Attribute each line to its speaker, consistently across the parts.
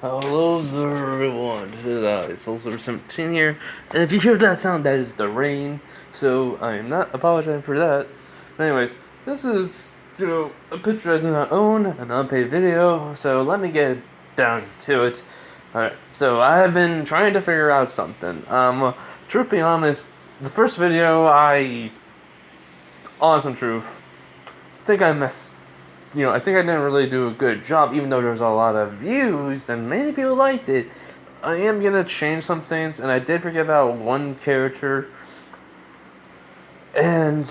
Speaker 1: Hello there, everyone. This is it's also 17 here, and if you hear that sound, that is the rain. So I am not apologizing for that. But anyways, this is a picture I do not own, an unpaid video. So let me get down to it. Alright, so I have been trying to figure out something. Truth be honest, the first video honest and truth, think I messed I think I didn't really do a good job, even though there's a lot of views and many people liked it. I am gonna change some things, and I did forget about one character. And,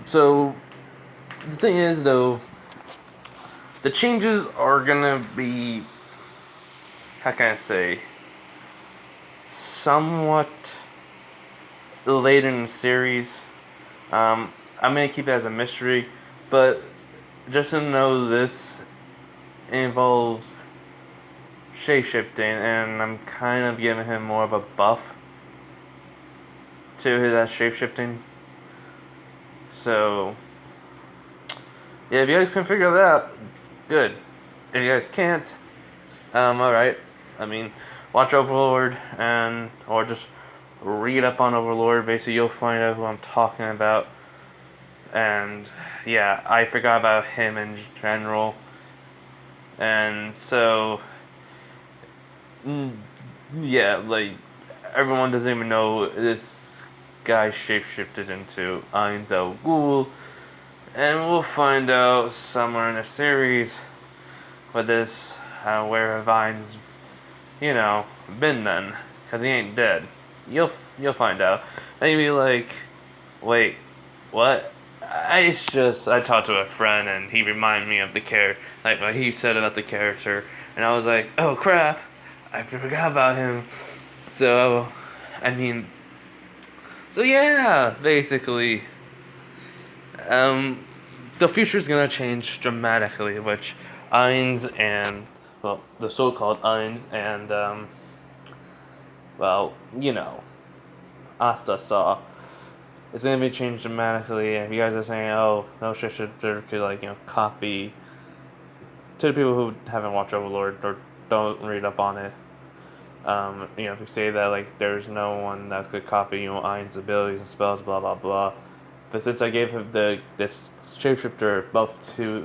Speaker 1: so, the thing is, though, the changes are gonna be, how can I say, somewhat late in the series. I'm gonna keep it as a mystery, but just to know this involves shape-shifting, and I'm kind of giving him more of a buff to that shape-shifting. So, yeah, if you guys can figure that out, good. If you guys can't, alright. I mean, watch Overlord, or just read up on Overlord. Basically, you'll find out who I'm talking about. And yeah, I forgot about him in general. And so, yeah, like, everyone doesn't even know this guy shapeshifted into aniz ooal. And we'll find out somewhere in the series with this, where Vine's, been then. Because he ain't dead. You'll find out. And you'll be like, wait, what? I talked to a friend and he reminded me of the character, like what he said about the character, and I was like, oh crap, I forgot about him. So, so yeah, basically, the future's gonna change dramatically, which aniz and, well, the so-called aniz and, asta saw. It's gonna be changed dramatically, and if you guys are saying, oh, no shapeshifter could, copy, to the people who haven't watched Overlord or don't read up on it, if you say that, there's no one that could copy, Ain's abilities and spells, blah, blah, blah. But since I gave him this shapeshifter buff to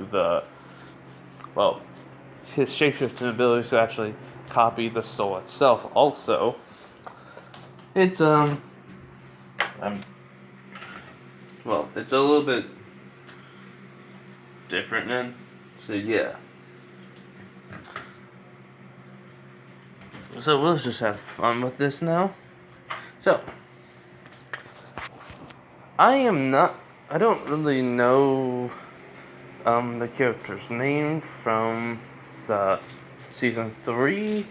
Speaker 1: his shapeshifting abilities to actually copy the soul itself also, it's, it's a little bit different then. So yeah. So let's just have fun with this now. So I don't really know the character's name from the season 3,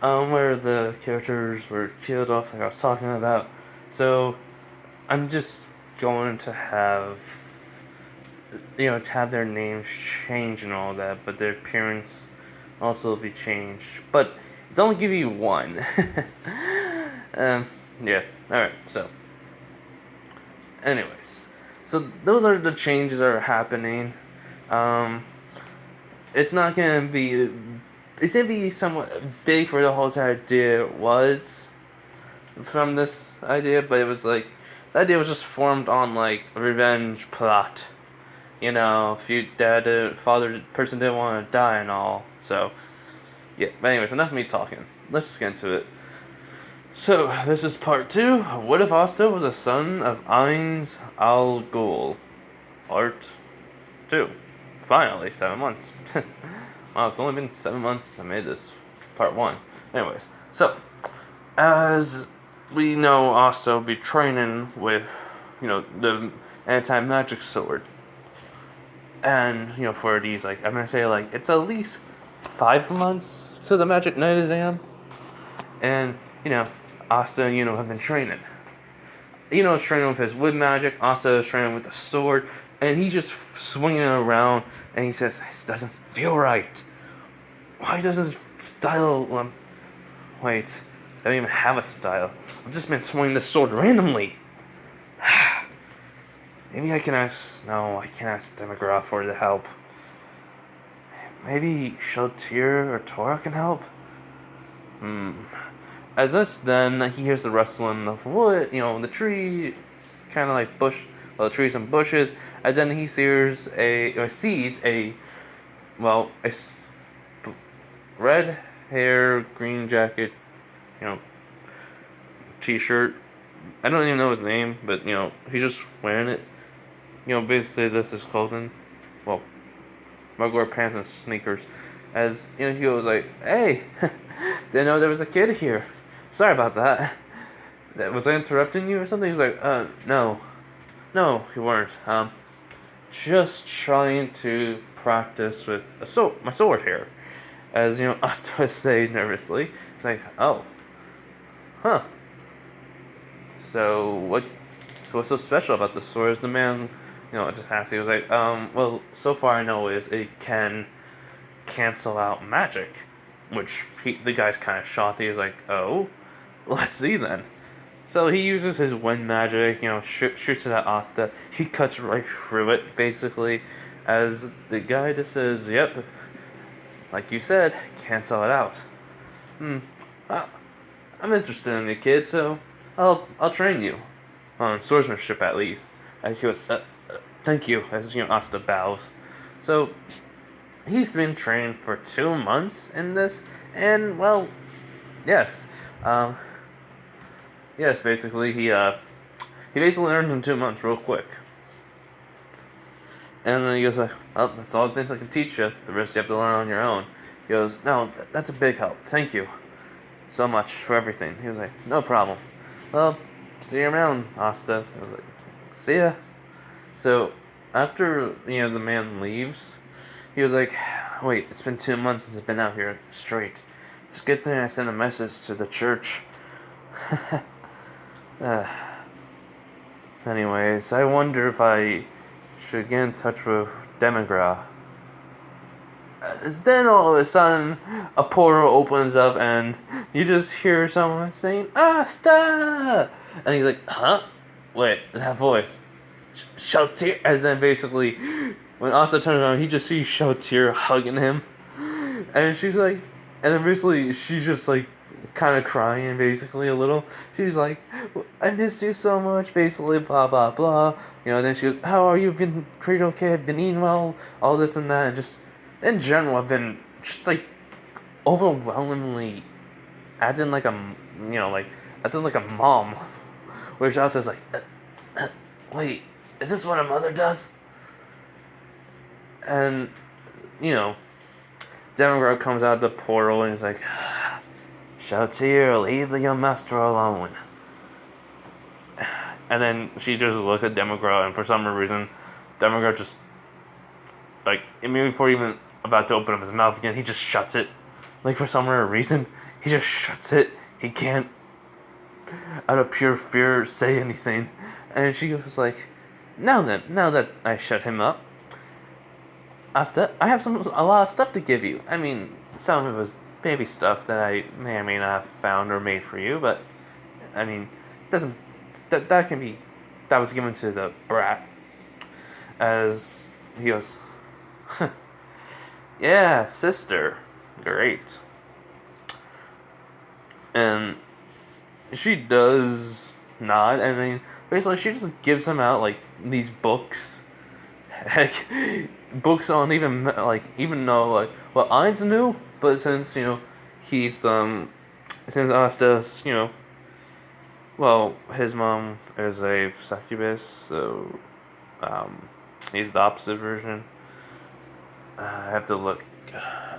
Speaker 1: where the characters were killed off, like I was talking about. So I'm just going to have their names change and all that, but their appearance also be changed. But it's only give you one. Yeah. Alright, so anyways. So those are the changes that are happening. It's not gonna be it's gonna be somewhat big for the whole entire idea was from this idea, but it was like the idea was just formed on a revenge plot. If person didn't want to die and all. So yeah, but anyways, enough of me talking. Let's just get into it. So this is part 2. What if Asta was a son of aniz ooal? Part 2. Finally, 7 months. Wow, it's only been 7 months since I made this. Part 1. Anyways, so as we know, Asta will be training with, the anti-magic sword. And, for these, I'm gonna say, it's at least 5 months to the Magic Knight exam. And, Asta, have been training. Is training with his wood magic. Asta is training with the sword. And he's just swinging it around. And he says, this doesn't feel right. Why does his style, wait, I don't even have a style. I've just been swinging the sword randomly. Maybe I can ask, no, I can't ask Demograph for the help. maybe Shotir or Tora can help? Hmm. As this, then he hears the rustling of wood, the trees, kind of like the trees and bushes. As then he sees a, well, red hair, green jacket, you know, t-shirt. I don't even know his name, but he's just wearing it. Basically that's his clothing. Well, regular pants and sneakers. As he goes like, "Hey, didn't know there was a kid here. Sorry about that. Was I interrupting you or something?" He was like, no, you weren't. Just trying to practice with my sword here." As Asta was saying nervously, it's like, "Oh, huh. So what's so special about the sword?" Is the man, just asked. He was like, well, so far I know is it can cancel out magic," which the guy's kind of shocked. He was like, "Oh, let's see then." So he uses his wind magic, shoots it at Asta. He cuts right through it, basically, as the guy just says, "Yep, like you said, cancel it out." Uh, I'm interested in the kid, so I'll train you on swordsmanship at least. As he goes, "Thank you." As Asta bows. So he's been trained for 2 months in this, and well, yes, yes, basically he basically learns in 2 months real quick. And then he goes like, "Well, that's all the things I can teach you. The rest you have to learn on your own." He goes, "No, that's a big help. Thank you so much for everything." He was like, "No problem. Well, see you around, Asta." I was like, "See ya." So after the man leaves, he was like, "Wait, it's been 2 months since I've been out here straight. It's a good thing I sent a message to the church." Anyways, I wonder if I should get in touch with Demigra. Then all of a sudden, a portal opens up and you just hear someone saying, "Asta!" And he's like, "Huh? Wait, that voice. Shotir." As then basically, when Asta turns around, he just sees Shotir hugging him. And she's like, and then basically, she's just like, kind of crying basically a little. She's like, "I missed you so much," basically, blah blah blah. Then she goes, "How are you? Been treated okay? I've been eating well, all this and that." And just in general, I've been just like overwhelmingly acting like acting like a mom. Where she also is like, "Wait, is this what a mother does?" And Demogorgon comes out of the portal and he's like, "Shotir, leave the young master alone." And then she just looks at Demogorgon, and for some reason, Demogorgon just, like, immediately before even about to open up his mouth again, he just shuts it. Like, for some reason, he just shuts it. He can't, out of pure fear, say anything. And she goes like, now that I shut him up, Asta, I have a lot of stuff to give you. I mean, some of it was baby stuff that I may or may not have found or made for you, but, I mean, doesn't, that can be, that was given to the brat. As he goes, "Yeah, sister, great." And she does nod, and then basically she just gives him out like these books, like books on even though like well Ein's knew, but since he's since Asta's well his mom is a succubus, so he's the opposite version. I have to look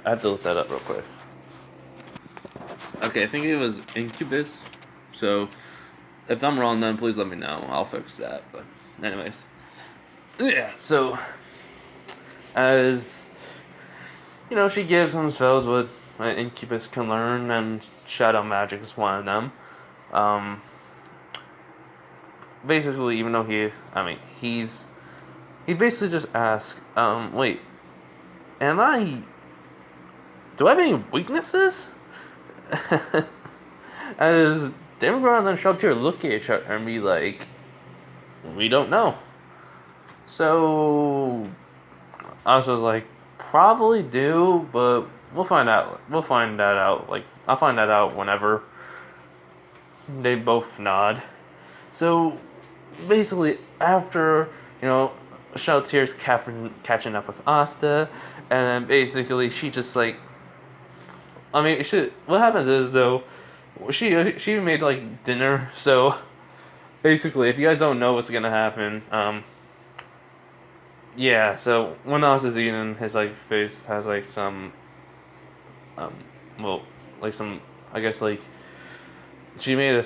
Speaker 1: that up real quick. Okay, I think it was incubus. So if I'm wrong, then please let me know. I'll fix that. But anyways, yeah. So as she gives him spells what an incubus can learn, and shadow magic is one of them. Basically, even though he basically just asks, wait, do I have any weaknesses? As Demogorgon and Shotir look at each other and be like, "We don't know." So I was like, probably do, but we'll find out. We'll find that out. Like, I'll find that out whenever they both nod. So basically, after Sheltier's catching up with Asta, and then basically she just like, I mean, what happens is though, she made like dinner. So basically, if you guys don't know what's gonna happen, yeah. So when Asta's eating, his like face has like some, um, well, like some, I guess like she made a.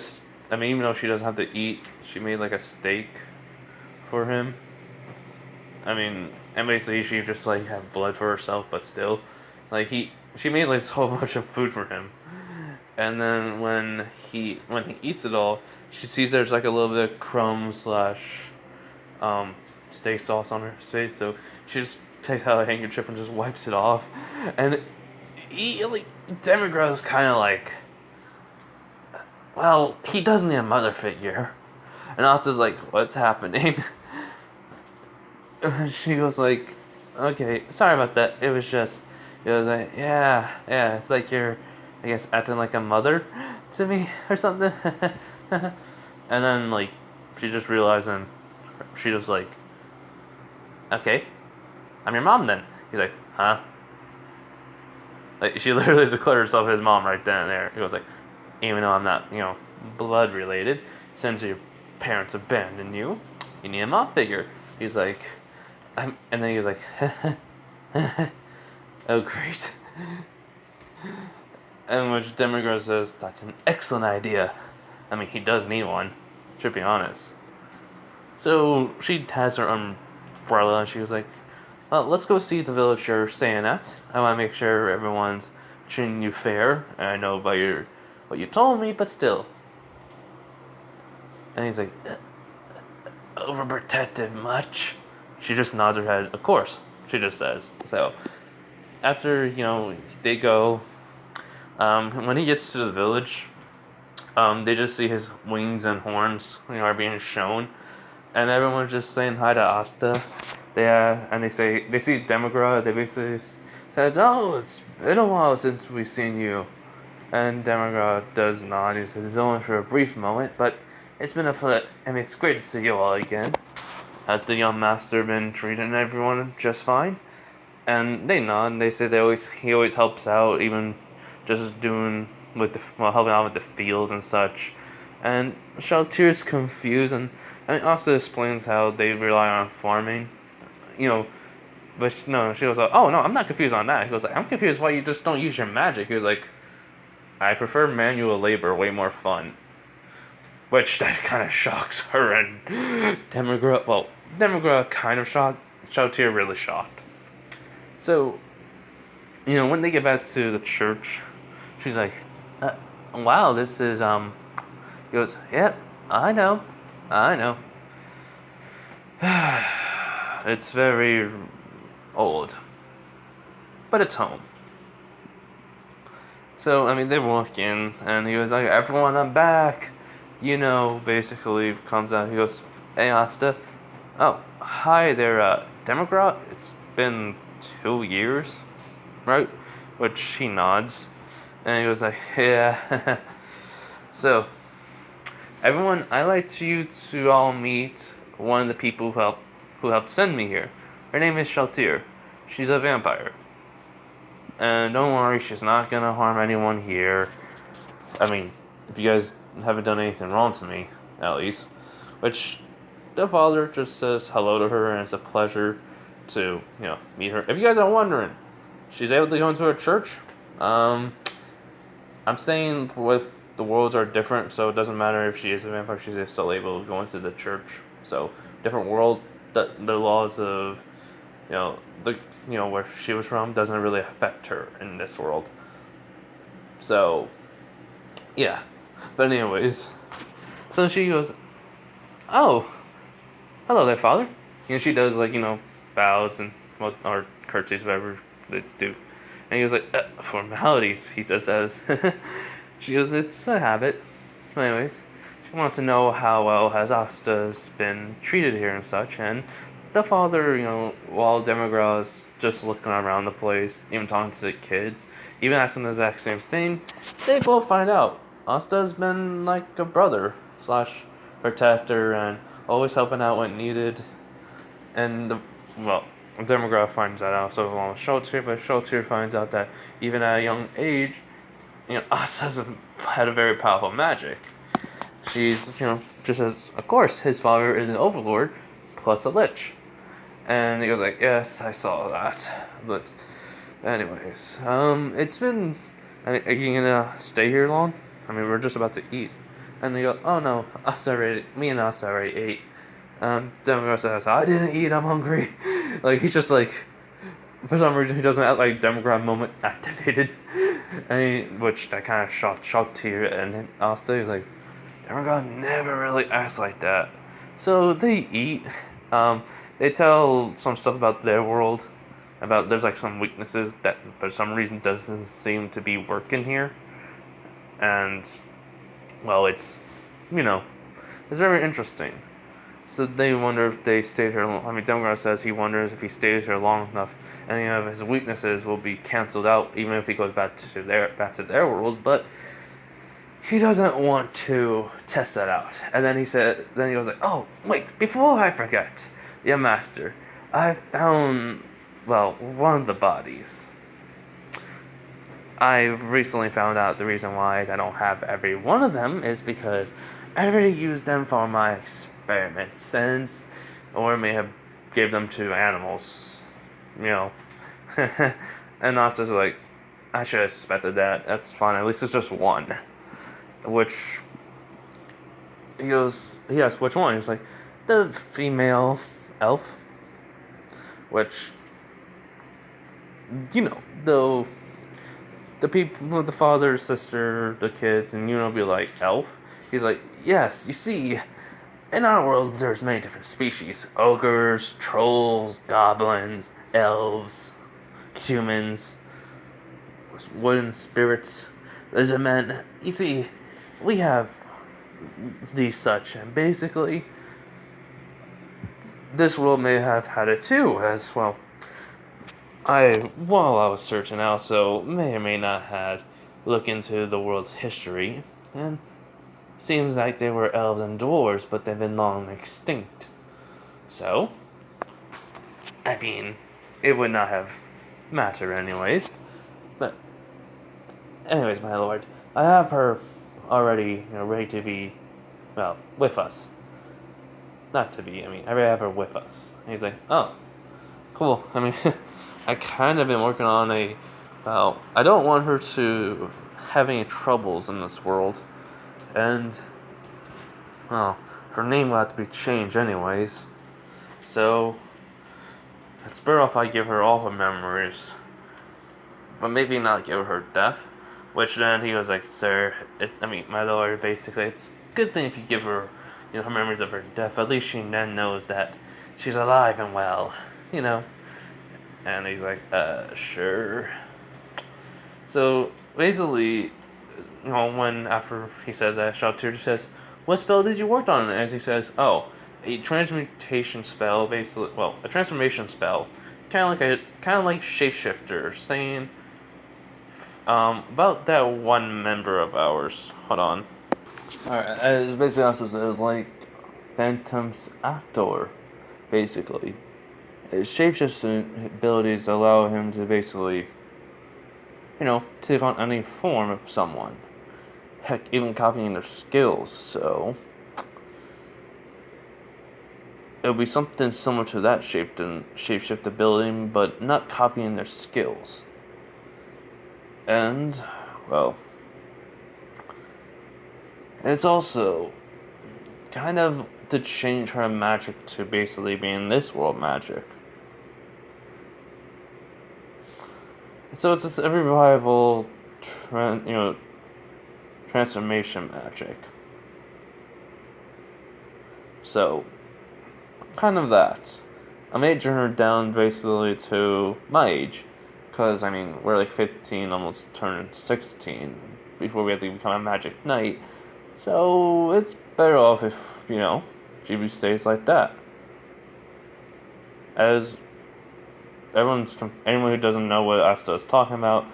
Speaker 1: I mean, even though she doesn't have to eat, she made like a steak for him. I mean, and basically she just like had blood for herself, but still, like she made like this whole bunch of food for him, and then when he eats it all, she sees there's like a little bit of crumb slash, steak sauce on her face, so she just takes out a handkerchief and just wipes it off, and he like Demigrod's kind of like, well, he does need a mother figure, and Asta's like, what's happening? She goes like, okay, sorry about that. It was like, yeah. It's like you're, I guess, acting like a mother to me or something. And then like, she just realized, and she just like, okay, I'm your mom then. He's like, huh? Like she literally declared herself his mom right then and there. He goes like, even though I'm not, blood related, since your parents abandoned you, you need a mom figure. He's like. And then he was like, oh great. And which Demigod says, that's an excellent idea. I mean, he does need one, to be honest. So she has her umbrella and she was like, well, let's go see the villager staying at. I want to make sure everyone's treating you fair. And I know about what you told me, but still. And he's like, overprotective much? She just nods her head. Of course, she just says. So, after, they go, when he gets to the village, they just see his wings and horns, are being shown. And everyone's just saying hi to Asta. And they see Demigod. They basically says, oh, it's been a while since we've seen you. And Demigod does nod. He says, it's only for a brief moment, but it's been it's great to see you all again. Has the young master been treating everyone just fine? And they nod. And they say he always helps out, even just helping out with the fields and such. And Sheltier's confused, and also explains how they rely on farming, But no, she was like, oh no, I'm not confused on that. He goes like, I'm confused why you just don't use your magic. He was like, I prefer manual labor, way more fun. Which that kind of shocks her, and Demigod kind of shocked. Sheltier really shocked. So, when they get back to the church, she's like, wow, this is, he goes, yep, I know. It's very old, but it's home. So, they walk in, and he was like, everyone, I'm back. Basically comes out. He goes, hey, Asta. Oh, hi there, Democrat. It's been 2 years, right? Which he nods. And he goes like, yeah. So, everyone, I'd like you to all meet one of the people who helped send me here. Her name is Sheltier. She's a vampire. And don't worry, she's not gonna harm anyone here. If you guys haven't done anything wrong to me, at least. Which, the father just says hello to her, and it's a pleasure to, meet her. If you guys are wondering, she's able to go into a church. I'm saying with the worlds are different, so it doesn't matter if she is a vampire, she's still able to go into the church. So, different world, the laws of, where she was from doesn't really affect her in this world. So, yeah. But anyways, so she goes, oh, hello there, father. She does bows and or curtsies, whatever they do. And he goes like, formalities. He just says. She goes, it's a habit. Anyways, she wants to know how well has Asta's been treated here and such, and the father, while Demogorgon is just looking around the place, even talking to the kids, even asking the exact same thing, they both find out Asta's been like a brother slash protector and always helping out when needed. And Demogorgon finds that out. So along with Showtier, but Showtier finds out that even at a young age, Asta's had a very powerful magic. She's, just as, of course, his father is an overlord, plus a lich. And he goes like, yes, I saw that. But, anyways, it's been, are you gonna stay here long? I mean, we're just about to eat. And they go, oh no, me and Asta already ate. Demogorgon says, I didn't eat, I'm hungry. Like, he just like, for some reason, he doesn't have like Demogorgon moment activated. Which that kind of shocked Tyr and Asta. He's like, Demogorgon never really acts like that. So they eat. They tell some stuff about their world. There's like some weaknesses that for some reason doesn't seem to be working here. And well, it's it's very interesting. So they wonder if they stayed here long. I mean, Demogorgon says he wonders if he stays here long enough, any of his weaknesses will be canceled out, even if he goes back to their world. But he doesn't want to test that out. And then he goes like, "Oh, wait! Before I forget, yeah, Master, I found one of the bodies. I've recently found out the reason why I don't have every one of them is because I already used them for my experiments, or may have gave them to animals, And Asta's like, I should have expected that. That's fine. At least it's just one. Which he asks, which one? He's like, the female elf. Which, the people, the father, sister, the kids, and be like, elf? He's like, yes, you see, in our world there's many different species. Ogres, trolls, goblins, elves, humans, wooden spirits, lizard men. You see, we have these such, and basically, this world may have had it too, as well. While I was searching, I also may or may not have looked into the world's history, and seems like they were elves and dwarves, but they've been long extinct. So, I mean, it would not have mattered anyways. But, anyways, my lord, I have her already, ready to be, with us. Not to be, I already have her with us. And he's like, oh, cool. I kind of been working on I don't want her to have any troubles in this world. And, her name will have to be changed anyways. So, it's better off I give her all her memories. But maybe not give her death. Which then he was like, sir, my lord, basically, it's a good thing if you give her, her memories of her death. At least she then knows that she's alive and well, And he's like, sure. So, basically, when after he says that, Shoptier says, what spell did you work on? And as he says, oh, a transmutation spell, basically, a transformation spell, kind of like shapeshifter, saying, about that one member of ours. Hold on. Alright, it's basically it was like Phantom's actor, basically. His shapeshifting abilities allow him to basically, take on any form of someone. Heck, even copying their skills, so it'll be something similar to that shapeshift ability, but not copying their skills. And, it's also kind of to change her magic to basically being this world magic. So it's a revival, transformation magic. So, kind of that. I'm aging her down basically to my age. Because, we're like 15, almost turning 16 before we have to become a magic knight. So, it's better off if, she stays like that. As anyone who doesn't know what Asta is talking about,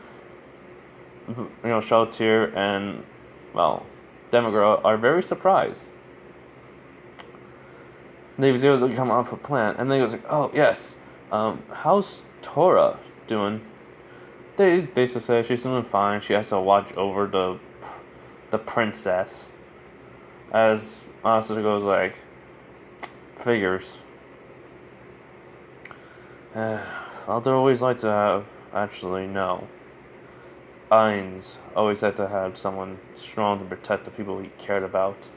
Speaker 1: Sheltier and, well, Demagra are very surprised. They was able to come off a plan, and they was like, oh, yes, how's Tora doing? They basically say she's doing fine. She has to watch over the princess. As Asta goes like, figures. I'd always like to have, actually, no. Aniz always had to have someone strong to protect the people he cared about.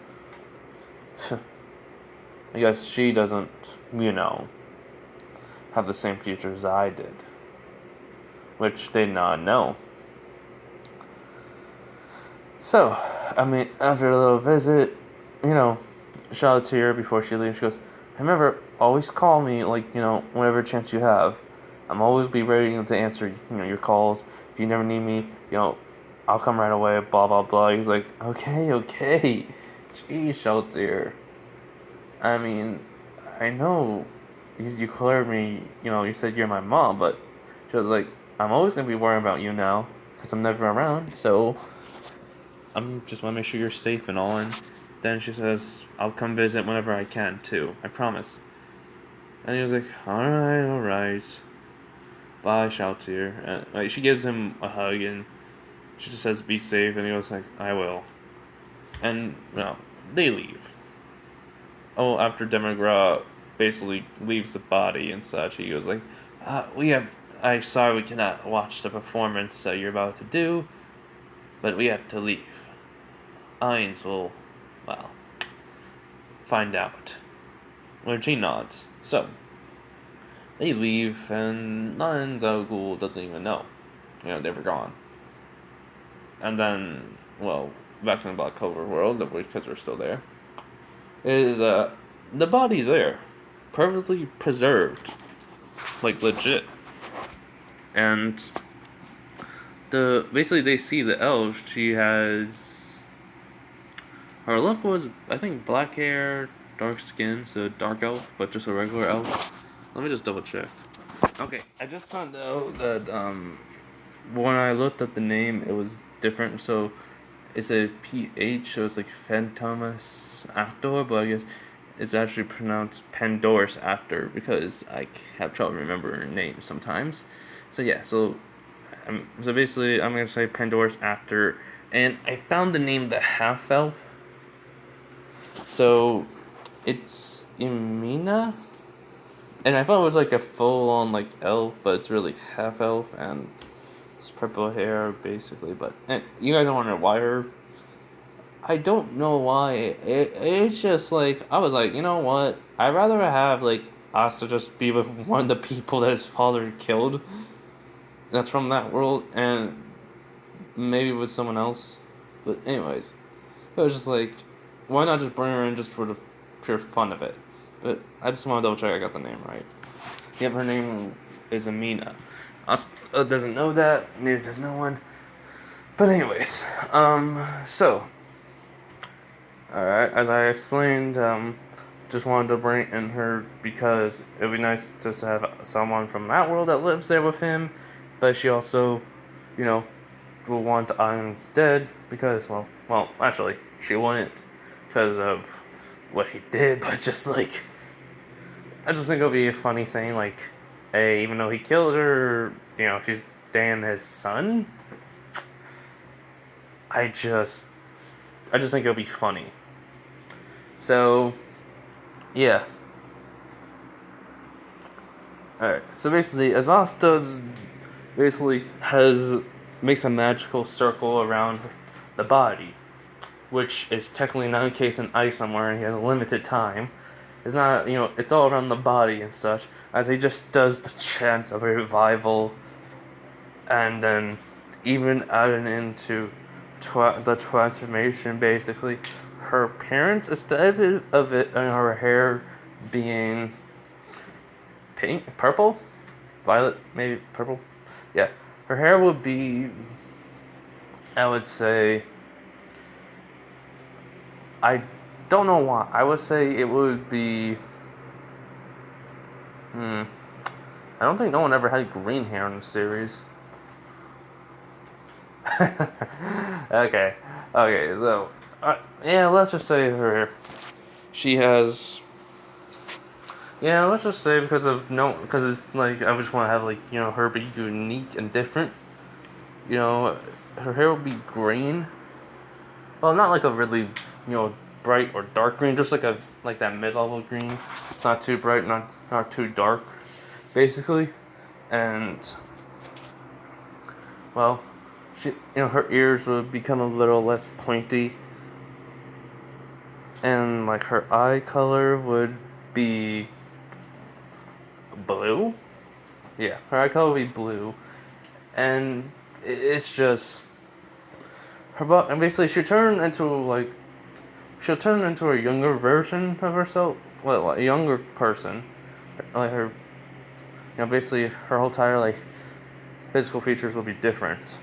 Speaker 1: I guess she doesn't, have the same future as I did. Which they not know. So, after a little visit, Charlotte's here before she leaves. She goes, remember, always call me, whenever chance you have. I'm always be ready to answer, your calls. If you never need me, I'll come right away, blah, blah, blah. He's like, okay. Jeez, Charlotte. I know you cleared me, you said you're my mom, but she was like, I'm always going to be worrying about you now, because I'm never around, so I'm just want to make sure you're safe and all. And then she says, I'll come visit whenever I can, too. I promise. And he was like, alright. Bye, Shoutier. And she gives him a hug, and she just says, be safe, and he goes like, I will. And, they leave. Oh, after Demagra basically leaves the body and such, he goes like, I'm sorry we cannot watch the performance you're about to do, but we have to leave. Aniz will, find out. Which he nods. So, they leave, and Aniz ooal doesn't even know. They were gone. And then, back in the Black Clover world, because we're still there, is, the body's there. Perfectly preserved. Like, legit. And basically they see the elf. She has, her look was, I think, black hair, dark skin, so dark elf, but just a regular elf. Let me just double check. Okay, I just found out that when I looked up the name, it was different. So it's a PH, so it's like Phantomus Actor, but I guess it's actually pronounced Pandora's Actor because I have trouble remembering names sometimes. So yeah, so basically I'm gonna say Pandora's Actor, and I found the name the Half Elf. So it's Imina, and I thought it was like a full on elf, but it's really half elf, and it's purple hair basically. But you guys don't wonder why her. I don't know why. It's just I was like, you know what? I'd rather have Asta just be with one of the people that his father killed. That's from that world, and maybe with someone else. But anyways, it was just why not just bring her in just for the pure fun of it? But I just want to double check I got the name right. Yep, her name is Amina. Asta doesn't know that, neither does no one. But anyways, so, alright, as I explained, just wanted to bring in her because it would be nice to have someone from that world that lives there with him, but she also, will want Iron's dead because, actually, she wouldn't because of what he did, but just I just think it'll be a funny thing, hey, even though he killed her, she's dating his son. I just think it'll be funny. So, yeah. Alright, so basically, Azasta's makes a magical circle around the body, which is technically not the case in ice somewhere, and he has a limited time. It's not, it's all around the body and such, as he just does the chant of a revival, and then even adding into the transformation, basically, her appearance, instead of it, and her hair being pink, purple, violet, maybe purple, yeah, her hair would be, I would say, I don't know why, I would say it would be Hmm. I don't think no one ever had green hair in the series. Okay. Okay, so yeah, let's just say she has yeah, let's just say because it's like I just want to have like her be unique and different. Her hair will be green. Well, not like a really bright or dark green, just like that mid level green. It's not too bright, not too dark, basically. And well, her ears would become a little less pointy, and like her eye color would be blue. Yeah, her eye color would be blue, and it's just and basically she'll turn into a younger version of herself, well, a younger person, like her, basically her whole entire like physical features will be different,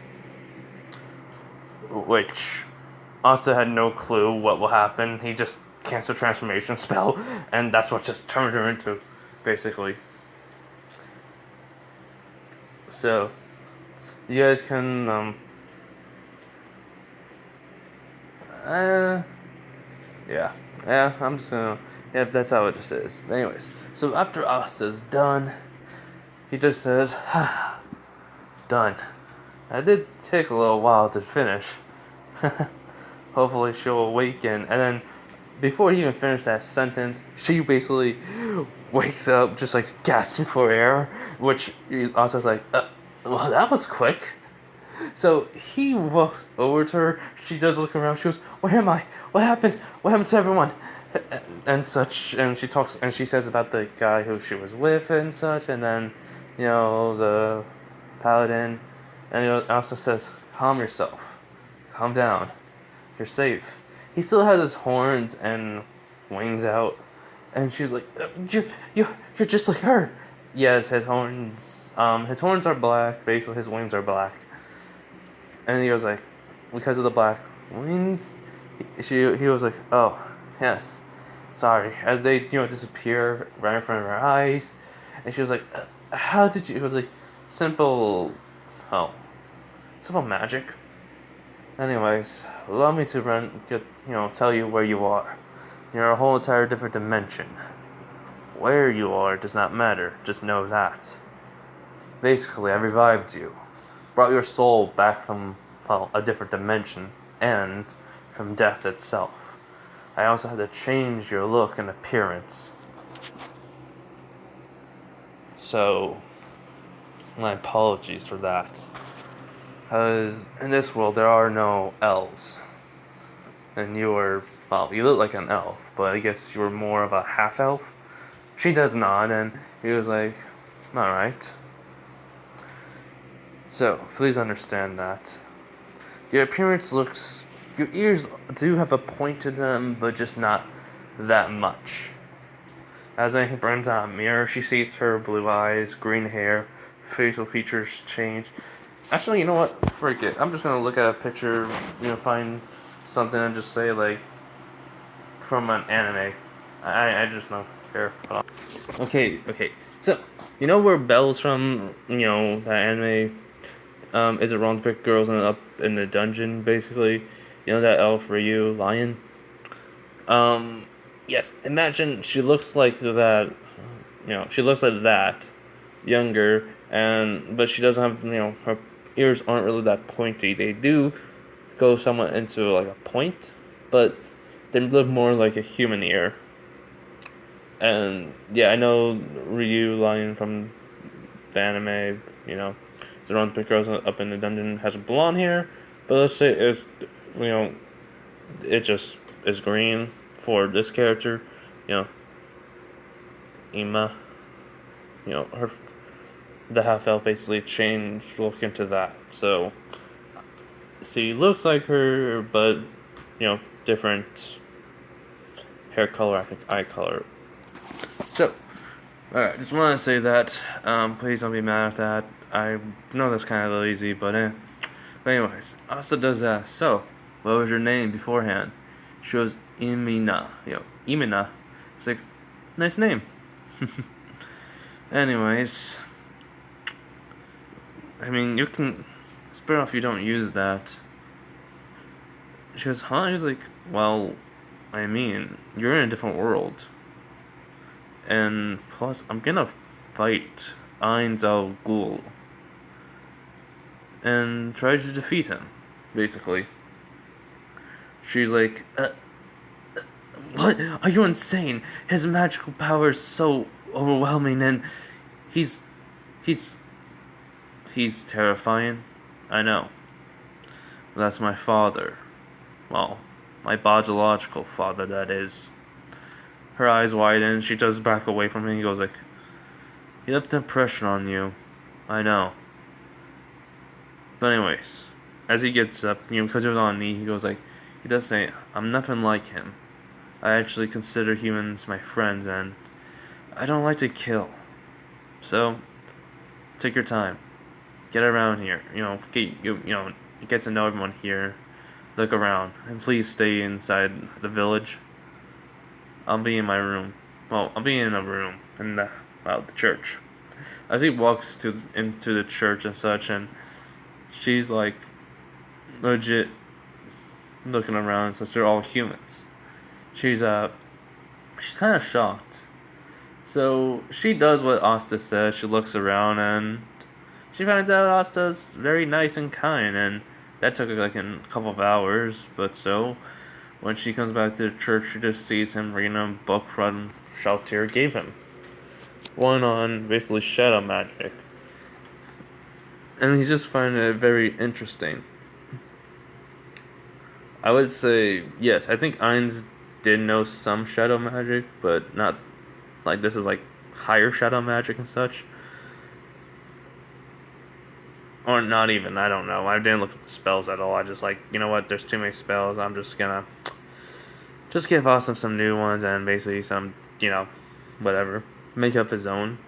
Speaker 1: which Asta had no clue what will happen. He just cast a transformation spell, and that's what just turned her into, basically. So, you guys can, uh, yeah. Yeah, I'm just gonna, yeah, that's how it just is. Anyways, so after Asta's done, he just says, done. That did take a little while to finish. Hopefully she'll awaken, and then before he even finished that sentence, she basically wakes up just like gasping for air, which is also like, well, that was quick. So he walks over to her. She does look around. She goes, "Where am I? What happened? What happened to everyone?" And such. And she talks and she says about the guy who she was with and such. And then, the paladin, and he also says, "Calm yourself. Calm down. You're safe." He still has his horns and wings out, and she's like, "You're just like her." Yes, his horns. His horns are black. Basically, his wings are black. And he was like, because of the black wings, he was like, "Oh, yes, sorry." As they disappear right in front of her eyes, and she was like, "How did you?" It was like simple, oh, simple magic. Anyways, allow me to tell you where you are. You're a whole entire different dimension. Where you are does not matter. Just know that. Basically, I revived you, brought your soul back from a different dimension and from death itself. I also had to change your look and appearance. So, my apologies for that. Because in this world, there are no elves. And you look like an elf, but I guess you were more of a half elf. She does not, and he was like, "Alright." So, please understand that. Your appearance looks. Your ears do have a point to them, but just not that much. As he brings out a mirror, she sees her blue eyes, green hair, facial features change. Actually, you know what? Frick it. I'm just gonna look at a picture, find something and just say, like, from an anime. I just don't care. Okay. So, you know where Belle's from? That anime. Is it wrong to pick girls up in the dungeon? Basically, that elf Ryu lion. Yes. Imagine she looks like that. She looks like that, younger, but she doesn't have. Her ears aren't really that pointy. They do go somewhat into like a point, but they look more like a human ear. And yeah, I know Ryu Lion from the anime, the Ron Pick Girls up in the dungeon has blonde hair, but let's say it just is green for this character, you know, Ima, her, the half elf basically changed look into that. So, she looks like her, but, different hair color, I think eye color. So, alright, just want to say that. Please don't be mad at that. I know that's kind of a little easy, but But anyways, Asa does ask, "So, what was your name beforehand?" She goes, "Imina." Imina. It's like, nice name. Anyways, I mean, you can. It's better off you don't use that. She goes, huh? He's like, well, I mean, you're in a different world. And plus, I'm gonna fight aniz ooal and try to defeat him, basically. She's like, what? Are you insane? His magical power is so overwhelming, and he's, he's, he's terrifying. I know. That's my father. Well, my biological father, that is. Her eyes widen. She does back away from him. He goes like, he left an impression on you. I know. But anyways, as he gets up, because he was on a knee, he goes like, he does say, I'm nothing like him. I actually consider humans my friends, and I don't like to kill. So, take your time. Get around here. Get to know everyone here. Look around, and please stay inside the village. I'll be in my room. Well, I'll be in a room in the church. As he walks into the church and such, and she's like legit looking around since they're all humans. She's kind of shocked. So she does what Asta says. She looks around and she finds out Asta's very nice and kind, and that took like a couple of hours. But so when she comes back to the church, she just sees him reading a book from Shaltir gave him. One on basically shadow magic. And he's just finding it very interesting. I would say, yes, I think Ainz did know some shadow magic, but not like this is like higher shadow magic and such. Or not even, I don't know. I didn't look at the spells at all. I just like, you know what, there's too many spells. I'm just gonna just give Austin some new ones and basically some, whatever. Make up his own.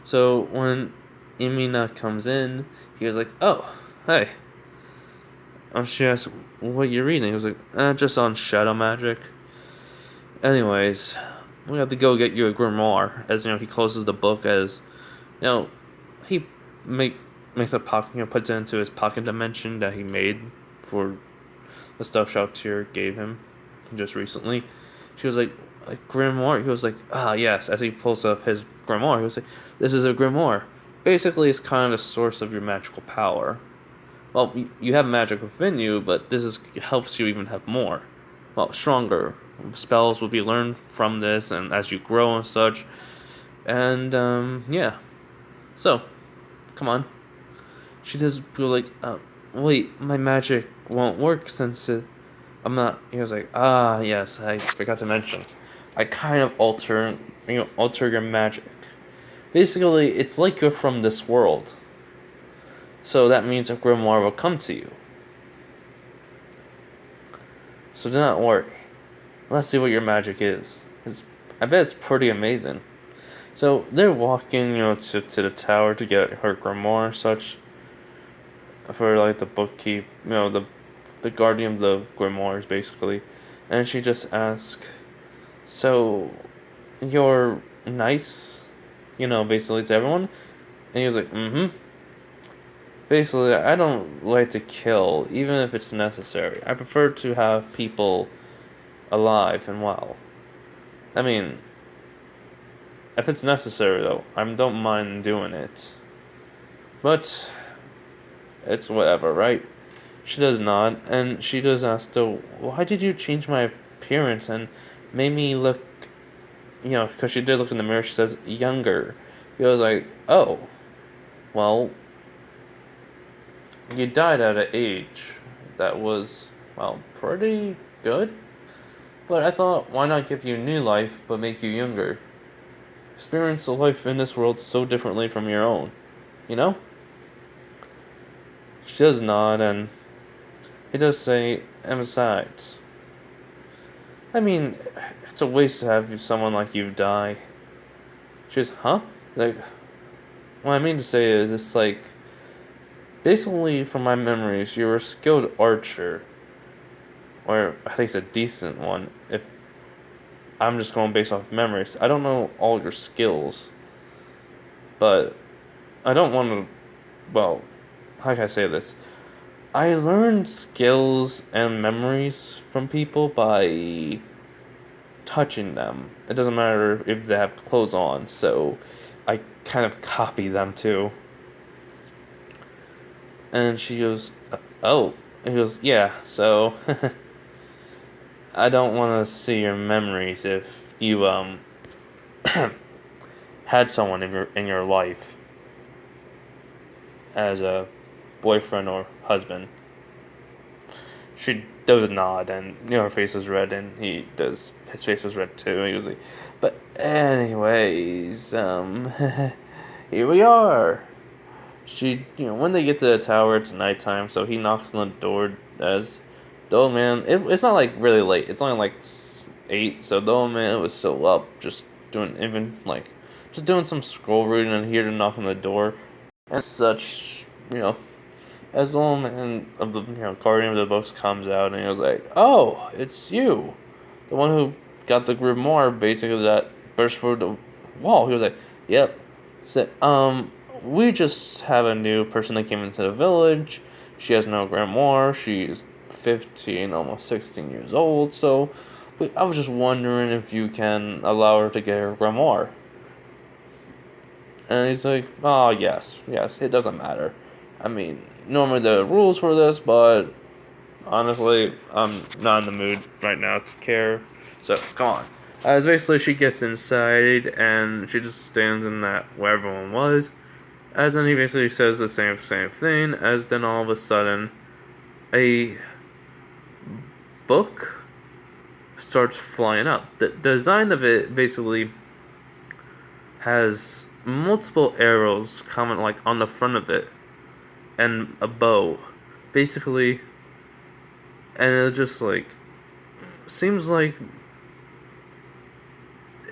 Speaker 1: So when Imina comes in, he was like, oh, hey. She asked, what are you reading? He was like, just on shadow magic. Anyways, we have to go get you a grimoire. As, he closes the book as, he makes a pocket, puts it into his pocket dimension that he made for the stuff Shaltir gave him just recently. She was like, a grimoire? He was like, yes. As he pulls up his grimoire, he was like, this is a grimoire. Basically, it's kind of the source of your magical power. Well, you have magic within you, but this helps you even have more. Well, stronger spells will be learned from this, and as you grow and such. And, yeah. So, come on. She does go like, wait, my magic won't work since I'm not. He was like, yes, I forgot to mention. I kind of alter your magic. Basically, it's like you're from this world. So that means a grimoire will come to you. So do not worry. Let's see what your magic is. I bet it's pretty amazing. So they're walking, to the tower to get her grimoire and such. For like the bookkeep, the guardian of the grimoires basically. And she just asks, so you're nice, basically to everyone? And he was like, mm-hmm. Basically, I don't like to kill, even if it's necessary. I prefer to have people alive and well. I mean, if it's necessary, though, I don't mind doing it. But, it's whatever, right? She does not, and she does ask, though, why did you change my appearance and made me look, because she did look in the mirror, she says, younger. He was like, oh, well, you died at an age that was, pretty good. But I thought, why not give you new life, but make you younger? Experience the life in this world so differently from your own, She does nod, and he does say, and besides, I mean, it's a waste to have someone like you die. She goes, huh? Like, what I mean to say is, it's like, basically, from my memories, you're a skilled archer. Or, I think it's a decent one. If I'm just going based off memories. I don't know all your skills, but I don't want to. Well, how can I say this? I learned skills and memories from people by touching them. It doesn't matter if they have clothes on, so I kind of copy them too. And she goes, "Oh," and he goes, "Yeah." So I don't want to see your memories if you had someone in your life as a boyfriend or husband. She does nod, and her face is red, and his face was red too. He was like, but anyways, here we are. When they get to the tower, it's nighttime, so he knocks on the door as the old man. It's not like really late. It's only like 8, so the old man was still up, just just doing some scroll reading, and he heard a knock on the door, and such. As the old man of the guardian of the books comes out, and he was like, "Oh, it's you, the one who got the grimoire, basically that burst through the wall." He was like, "Yep." So, we just have a new person that came into the village. She has no grimoire. She's 15, almost 16 years old. So, I was just wondering if you can allow her to get her grimoire." And he's like, "Oh, yes, it doesn't matter. I mean, normally there are rules for this, but honestly, I'm not in the mood right now to care. So, come on." As basically she gets inside, and she just stands in that where everyone was. As then he basically says the same thing, as then all of a sudden, a book starts flying up. The design of it basically has multiple arrows coming like on the front of it, and a bow, basically, and it just like seems like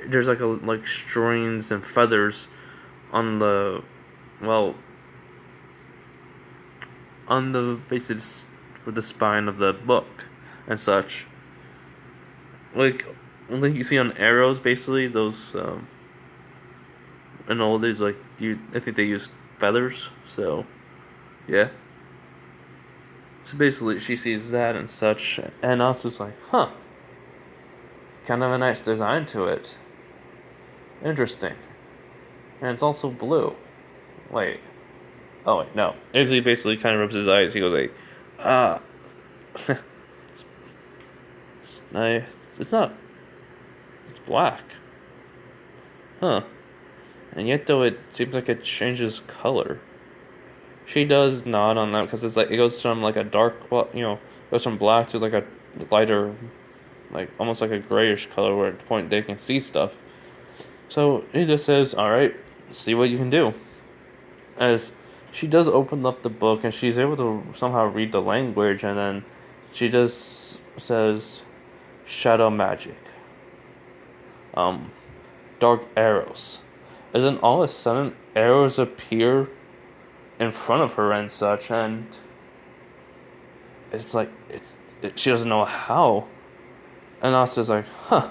Speaker 1: there's like strings and feathers on the well on the basically for the spine of the book and such. Like you see on arrows, basically those in old days, like I think they used feathers. So yeah. So basically, she sees that and such, and us is like, huh, kind of a nice design to it. Interesting. And it's also blue. Wait. Oh, wait, no. As he basically kind of rubs his eyes, he goes like, ah. it's nice. It's not. It's black. Huh. And yet, though, it seems like it changes color. She does nod on that because it's like it goes from like a dark, goes from black to like a lighter, like almost like a grayish color where at the point they can see stuff. So he just says, "All right, see what you can do." As she does open up the book and she's able to somehow read the language, and then she just says, "Shadow magic, um, dark arrows." And then all of a sudden, arrows appear in front of her and such, and it's like she doesn't know how. And Asta's like, "Huh,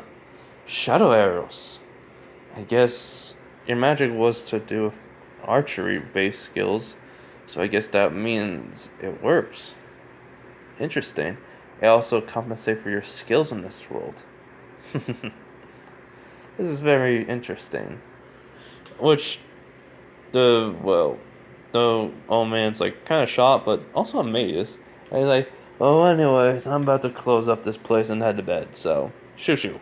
Speaker 1: shadow arrows. I guess your magic was to do archery-based skills, so I guess that means it works. Interesting. It also compensates for your skills in this world." This is very interesting. Which the old man's like kind of shocked, but also amazed. And he's like, "Oh, anyways, I'm about to close up this place and head to bed. So, shoo shoo."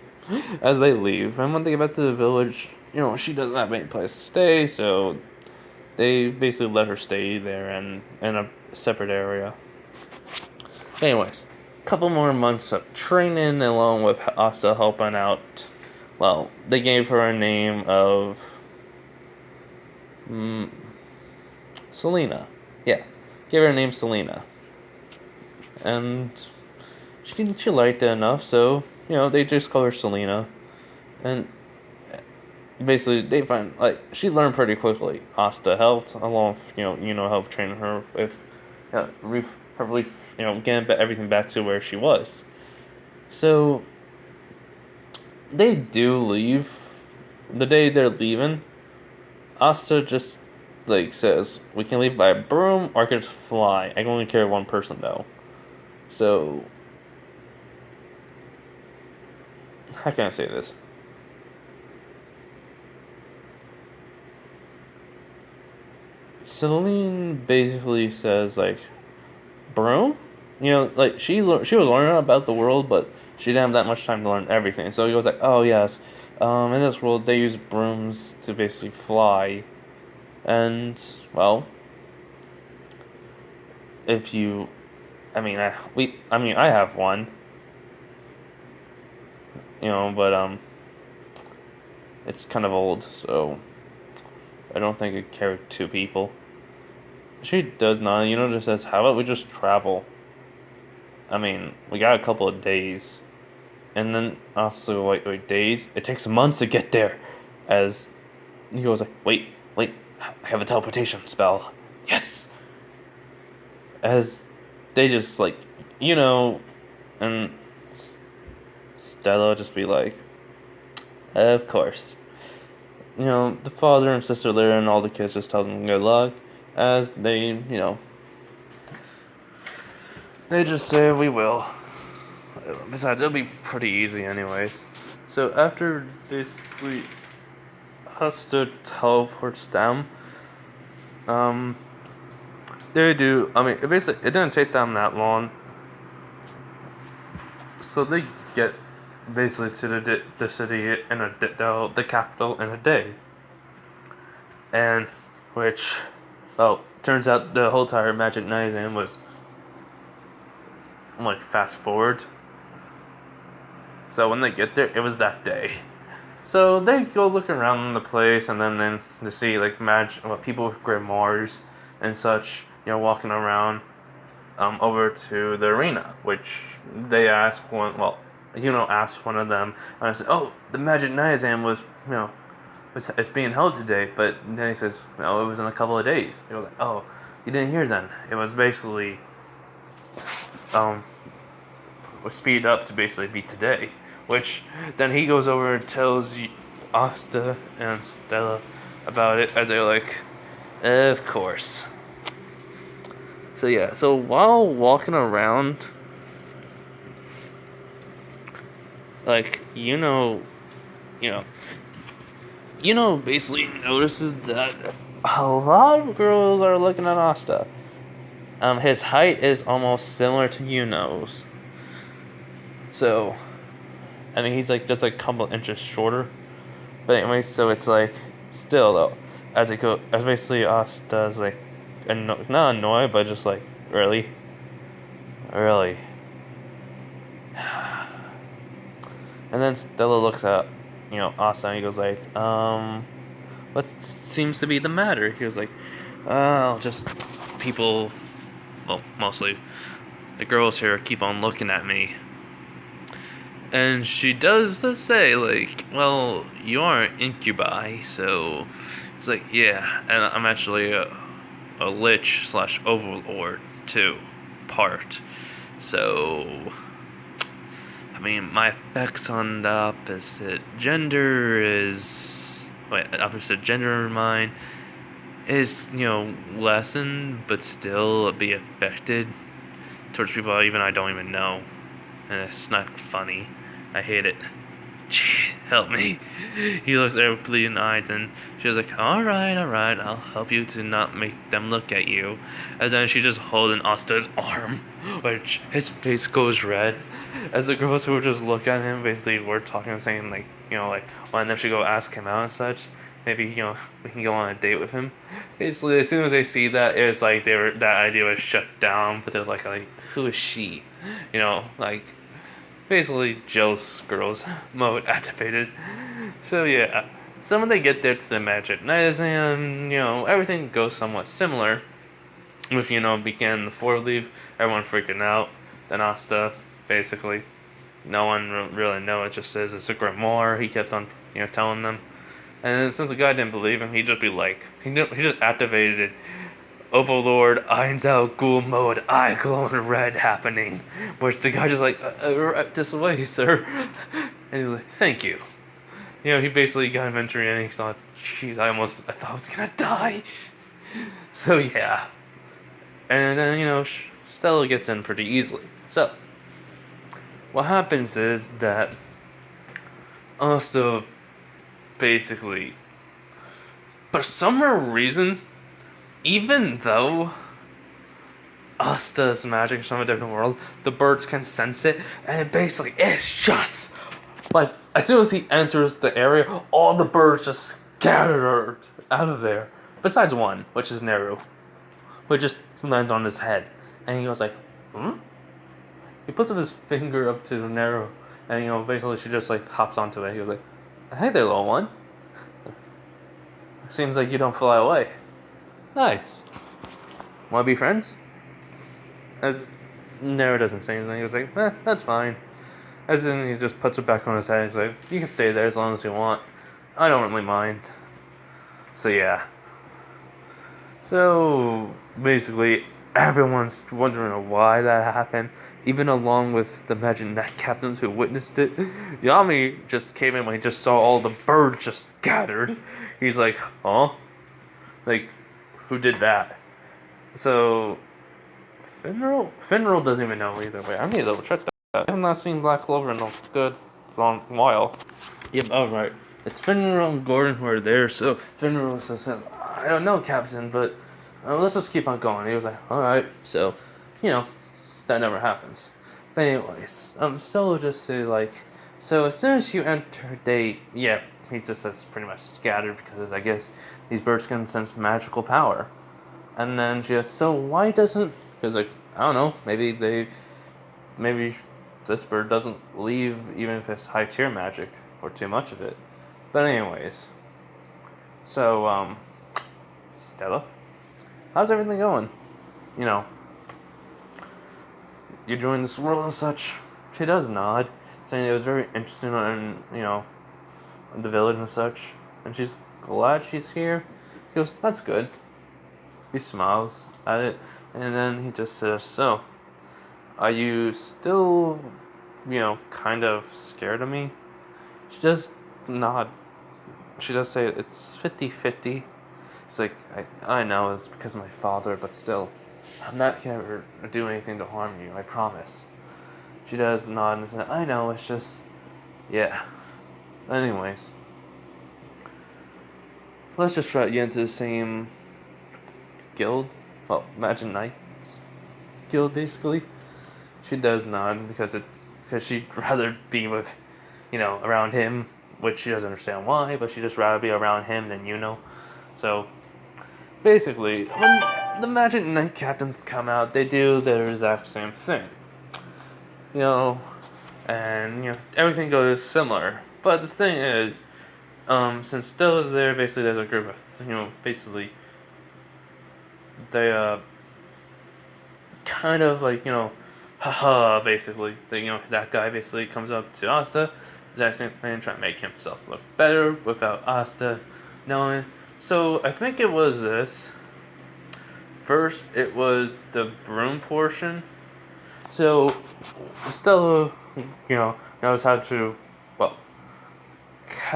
Speaker 1: As they leave, and when they get back to the village, she doesn't have any place to stay, so they basically let her stay there and in a separate area. Anyways, a couple more months of training along with Asta helping out. Well, they gave her a name of Selena. Yeah, gave her a name Selena, and she liked it enough, so they just call her Selena, and basically they find like she learned pretty quickly. Asta helped along with, help train her with getting everything back to where she was. So they do leave. The day they're leaving, Asta just like says we can leave by a broom or I can just fly. I can only carry one person though. So how can I say this? Celine basically says like broom, like she was learning about the world, but she didn't have that much time to learn everything. So he goes like, oh yes, in this world they use brooms to basically fly, and well, if you, I have one, but it's kind of old, so I don't think it carried two people. She does not, just says, how about we just travel? We got a couple of days. And then also, wait, days? It takes months to get there. As he goes like, wait, I have a teleportation spell. Yes! As they just like, and Stella just be like, of course. The father and sister there and all the kids just tell them good luck. As they just say we will. Besides, it'll be pretty easy anyways. So after basically Huster teleports them, they do. It didn't take them that long. So they get basically to the city in the capital in a day, and which, turns out the whole entire Magic Nizam was like fast forward. So when they get there, it was that day. So they go looking around the place, and then to see like people with grimoires and such, walking around over to the arena, which they asked asked one of them, and I said, "Oh, the Magic Nizam was, it's being held today," but then he says, "No, it was in a couple of days." They were like, "Oh, you didn't hear then? It was basically was speed up to basically be today." Which then he goes over and tells Asta and Stella about it, as they're like, of course. So yeah, so while walking around, like, basically notices that a lot of girls are looking at Asta. His height is almost similar to Yuno's. So, he's like just like a couple inches shorter. But anyway, so it's like, still though, as basically Asta's like, not annoyed, but just like, really? Really? And then Stella looks at, Asta, and he goes like, what seems to be the matter? He was like, just people, mostly the girls here keep on looking at me. And she does say, like, well, you are an incubi, so it's like, yeah, and I'm actually a lich / overlord too, part. So, my effects on the opposite gender of mine is, lessened, but still be affected towards people I don't even know. And it's not funny. I hate it. Gee, help me. He looks at her bleeding eyes, and she was like, Alright, I'll help you to not make them look at you. As then she just holding Asta's arm, which his face goes red. As the girls who would just look at him basically were talking and saying, like, one of them should go ask him out and such. Maybe, we can go on a date with him. Basically, as soon as they see that, it's like that idea was shut down, but they're like, who is she? Basically jealous girls mode activated. So yeah. So when they get there to the Magic Nizam, everything goes somewhat similar. With, began the 4-leaf, everyone freaking out. Then Asta, basically, no one really know. It just says it's a grimoire. He kept on, telling them. And since the guy didn't believe him, he'd just be like, he just activated Overlord Ainzal Ghoul mode, eye glowing red happening. Which the guy just like, this way, sir. And he's like, thank you. You know, he basically got inventory and he thought, jeez, I thought I was gonna die. So yeah. And then, Stella gets in pretty easily. So, what happens is that Asta basically, for some reason, even though Asta's magic is from a different world, the birds can sense it, and basically it's just like as soon as he enters the area, all the birds just scatter out of there. Besides one, which is Neru, which just lands on his head, and he goes like, "Hmm." He puts up his finger up to Neru, and basically she just like hops onto it. He goes like, "Hey there, little one. Seems like you don't fly away. Nice. Want to be friends?" As Neru doesn't say anything, he was like, that's fine. As then he just puts it back on his head. He's like, you can stay there as long as you want. I don't really mind. So yeah. So basically, everyone's wondering why that happened. Even along with the Magic Knight captains who witnessed it. Yami just came in when he just saw all the birds just scattered. He's like, huh? Like, who did that? So Finral doesn't even know either way. I need to double check that. I have not seen Black Clover in a good long while. Yep, I was right. It's Finral and Gordon who are there, so Finral says, I don't know, Captain, but let's just keep on going. He was like, alright, so, that never happens. But anyways, Stella will just say, like, so as soon as you enter date, yeah, he just says pretty much scattered because I guess these birds can sense magical power. And then she goes, so why doesn't, because like, I don't know, maybe this bird doesn't leave even if it's high tier magic or too much of it. But anyways, so Stella, how's everything going? You joined this world and such. She does nod, saying it was very interesting in the village and such, and she's glad she's here. He goes, that's good. He smiles at it, and then he just says, so, are you still, kind of scared of me? She does nod. She does say it's 50-50. It's like, I know it's because of my father, but still, I'm not going to do anything to harm you, I promise. She does nod and say, I know, it's just, yeah. Anyways, let's just try to get into the same guild. Well, Magic Knights guild, basically. She does nod because she'd rather be with, around him, which she doesn't understand why, but she'd just rather be around him than So, basically, when the Magic Knight captains come out, they do their exact same thing. And, everything goes similar. But the thing is, since Stella's there, basically there's a group of, basically, they, kind of like, haha, basically. That guy basically comes up to Asta, exact same thing, trying to make himself look better without Asta knowing. So, I think it was this. First, it was the broom portion. So, Stella, knows how to,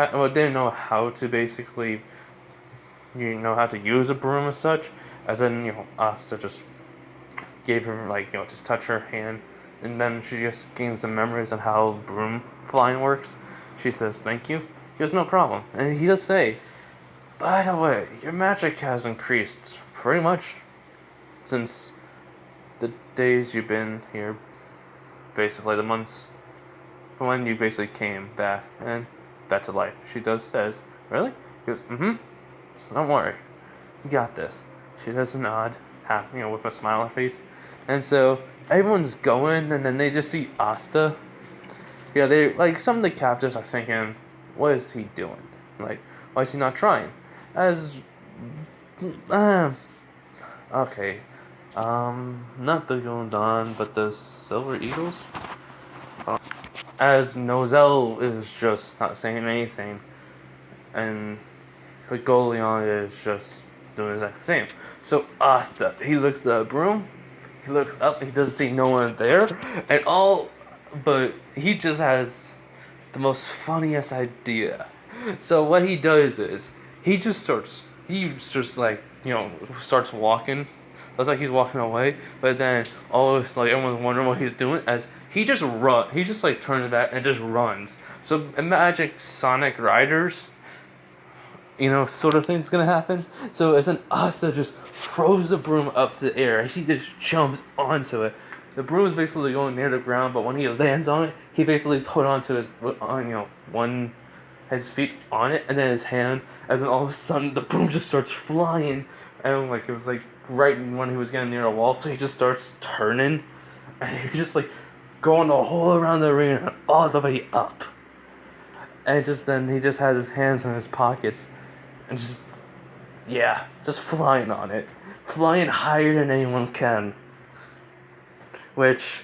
Speaker 1: didn't know how to basically, how to use a broom as such. As in, Asta just gave her, just touch her hand. And then she just gains the memories on how broom flying works. She says, thank you. He goes, no problem. And he does say, by the way, your magic has increased pretty much since the days you've been here. Basically, the months from when you basically came back and back to life. She does says, really? He goes, mm-hmm. So don't worry. You got this. She does nod, with a smile on her face. And so everyone's going, and then they just see Asta. They some of the captors are thinking, what is he doing? Why is he not trying? Okay. Not the Golden Dawn, but the Silver Eagles. As Nozel is just not saying anything, and the Goleon is just doing the exact same. So Asta, he looks at the broom, he looks up, he doesn't see no one there, but he just has the most funniest idea. So what he does is he just like starts walking. Looks like he's walking away, but then all of a sudden, like everyone's wondering what he's doing as he just like turns back and just runs. So imagine Sonic Riders, sort of thing's gonna happen. So as an Asta just throws the broom up to the air, as he just jumps onto it. The broom is basically going near the ground, but when he lands on it, he basically hold on to his feet on it, and then his hand. As then all of a sudden, the broom just starts flying, and like it was like right when he was getting near a wall, so he just starts turning, and he's just like going the whole around the arena, all the way up. And then he just has his hands in his pockets, and just flying on it, flying higher than anyone can, which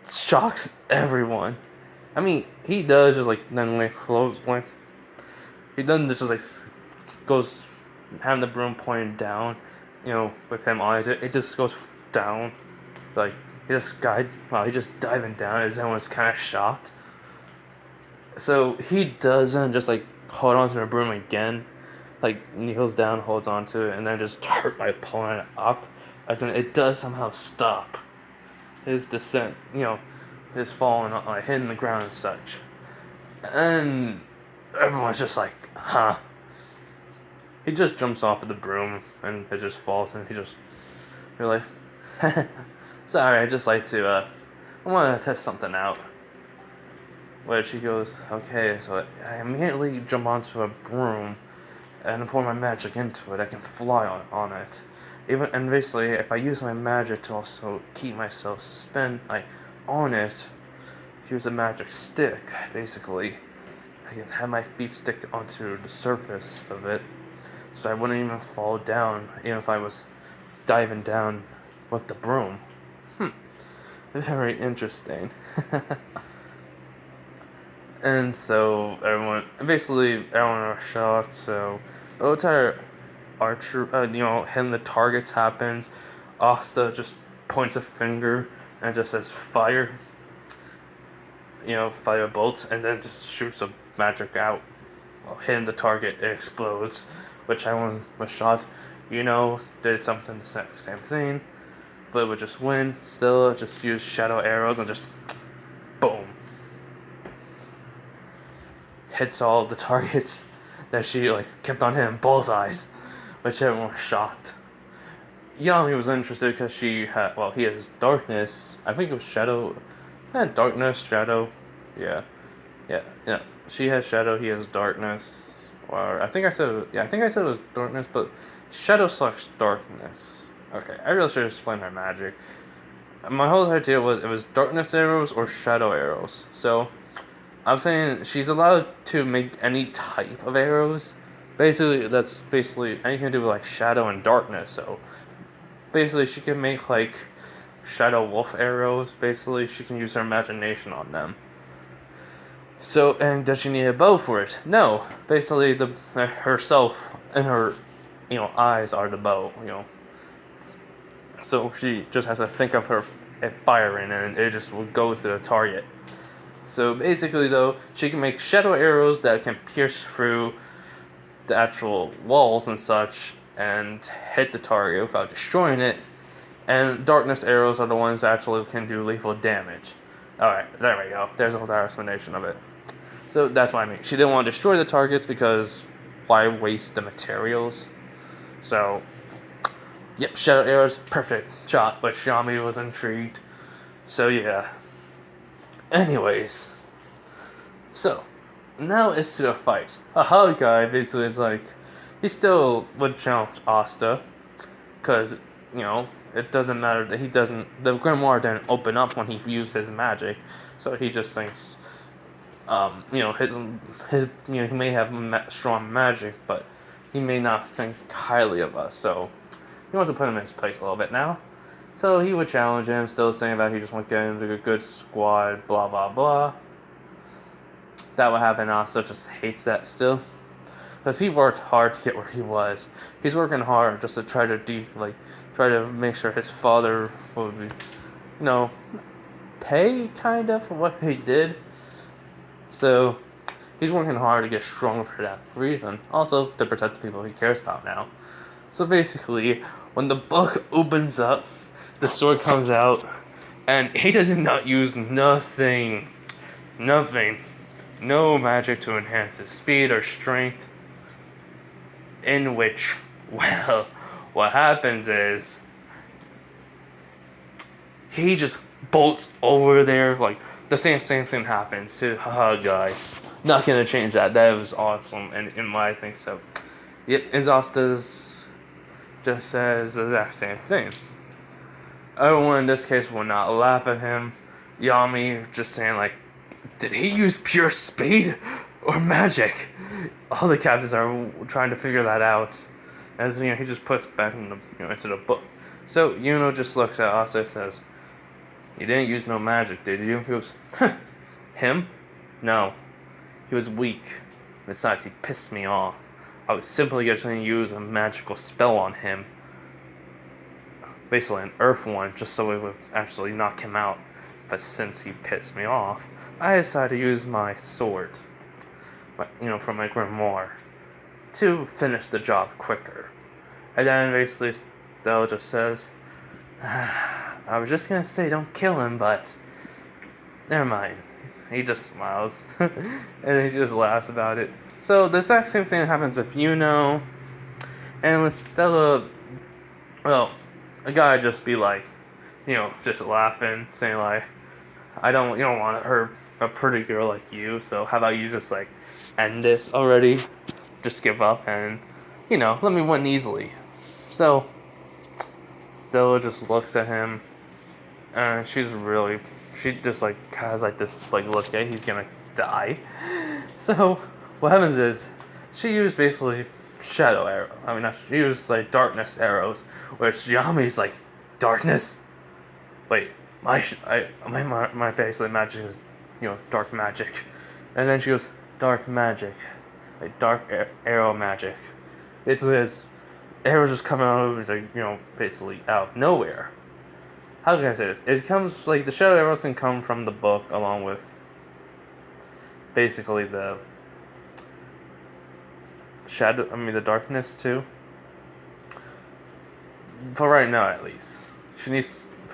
Speaker 1: shocks everyone. I mean, he does just like then like flows like he doesn't just like goes having the broom pointed down, with him on it. It just goes down, like he just diving down as everyone's kind of shocked. So he doesn't just like hold on to the broom again, like kneels down, holds on to it, and then just hurt by pulling it up. As in, it does somehow stop his descent, his falling, hitting the ground and such. And everyone's just like, huh. He just jumps off of the broom and it just falls, and you're like, sorry, I just like to, I want to test something out. Which he goes, okay, so I immediately jump onto a broom and pour my magic into it. I can fly on it. And basically, if I use my magic to also keep myself suspended, on it, use a magic stick, basically, I can have my feet stick onto the surface of it, so I wouldn't even fall down, even if I was diving down with the broom. Very interesting. And so everyone was shocked. So the entire archer, hitting the targets happens. Asta just points a finger and just says fire. Fire bolts, and then just shoots a magic out. While hitting the target, it explodes. Which everyone was shocked. Did something the same thing, but it would just win. Still, just use shadow arrows and just boom. Hits all of the targets that she kept on hitting bullseyes, which everyone was shocked. Yami was interested because he has darkness. I think it was shadow. Darkness, shadow. Yeah. She has shadow. He has darkness. Or I think I said it was darkness, but shadow sucks darkness. Okay, I really should explain her magic. My whole idea was it was darkness arrows or shadow arrows. So I'm saying she's allowed to make any type of arrows. That's basically anything to do with shadow and darkness. So basically she can make shadow wolf arrows. Basically she can use her imagination on them. So, and does she need a bow for it? No. Basically herself and her eyes are the bow, So she just has to think of her firing, and it just will go to the target. So basically, though, she can make shadow arrows that can pierce through the actual walls and such and hit the target without destroying it. And darkness arrows are the ones that actually can do lethal damage. Alright, there we go. There's a whole explanation of it. So that's what I mean. She didn't want to destroy the targets because why waste the materials? So, yep, shadow arrows, perfect shot. But Xiaomi was intrigued. So yeah. Anyways, so now it's to the fight. A hug guy basically is he still would challenge Asta, because it doesn't matter that the grimoire didn't open up when he used his magic, so he just thinks, he may have strong magic, but he may not think highly of us, so he wants to put him in his place a little bit now. So he would challenge him, still saying that he just wants to get into a good squad, blah blah blah. That would happen. Asta just hates that still, because he worked hard to get where he was. He's working hard just to try to make sure his father would be, pay kind of for what he did. So he's working hard to get stronger for that reason. Also to protect the people he cares about now. So basically, when the book opens up, the sword comes out, and he does not use nothing, no magic to enhance his speed or strength. In which, well, what happens is he just bolts over there. Like the same thing happens to guy. Not gonna change that. That was awesome, and in my think so. Yep, Asta's just says the exact same thing. Everyone in this case will not laugh at him. Yami just saying like, did he use pure speed or magic? All the captains are trying to figure that out. As he just puts back in the, into the book. So Yuno just looks at Asta and says, "You didn't use no magic, did you?" He goes, "Him? No. He was weak. Besides, he pissed me off. I was simply just going to use a magical spell on him. Basically an earth one, just so it would actually knock him out. But since he pissed me off, I decided to use my sword, from my grimoire, to finish the job quicker." And then basically Stella just says, "I was just gonna say don't kill him, but never mind." He just smiles and he just laughs about it. So the exact same thing happens with Yuno, and with Stella. Well, a guy just be like, just laughing, saying like, you don't want to hurt a pretty girl like you, so how about you just like end this already? Just give up and, let me win easily. So Stella just looks at him, and she just like has like this like look at he's gonna die. So what happens is she used basically shadow arrow. I mean, she used like darkness arrows, which Yami's like, darkness. Wait, my basically magic is dark magic, and then she goes dark magic, like dark arrow magic. It's this arrows just coming out of like basically out of nowhere. How can I say this? It comes like the shadow arrows can come from the book along with basically the the darkness too. For right now, at least,